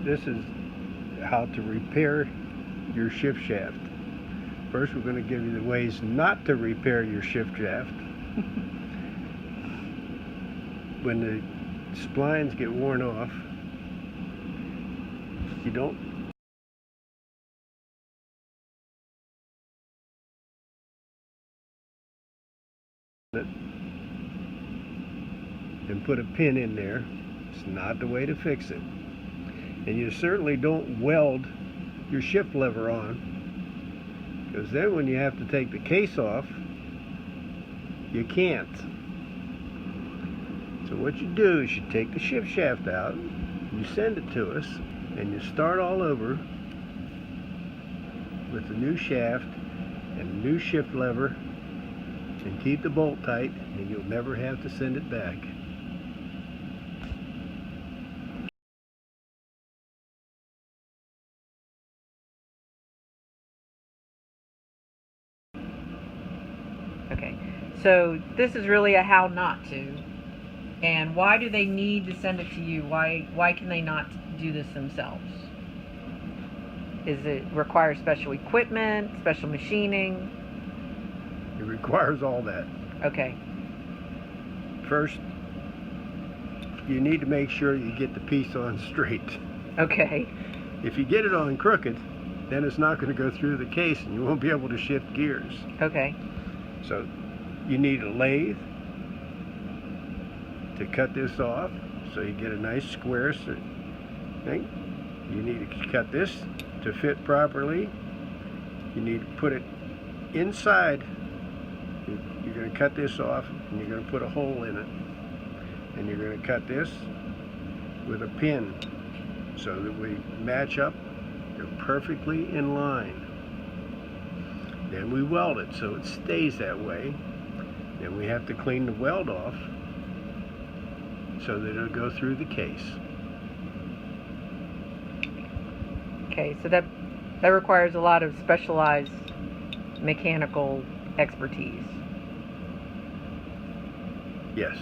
This is how to repair your shift shaft. First, we're going to give you the ways not to repair your shift shaft. When the splines get worn off, you don't and put a pin in there. It's not the way to fix it. And you certainly don't weld your shift lever on, because then when you have to take the case off, you can't. So what you do is you take the shift shaft out, you send it to us, and you start all over with the new shaft and the new shift lever, and keep the bolt tight, and you'll never have to send it back. Okay, so this is really a how not to. And why do they need to send it to you? Why can they not do this themselves? Is it require special equipment, special machining? It requires all that. Okay. First, you need to make sure you get the piece on straight. Okay. If you get it on crooked, then it's not going to go through the case and you won't be able to shift gears. Okay. So you need a lathe to cut this off so you get a nice square thing. You need to cut this to fit properly. You need to put it inside. You're going to cut this off and you're going to put a hole in it. And you're going to cut this with a pin so that we match up. They're perfectly in line. Then we weld it so it stays that way. Then we have to clean the weld off so that it'll go through the case. Okay, so that requires a lot of specialized mechanical expertise. Yes.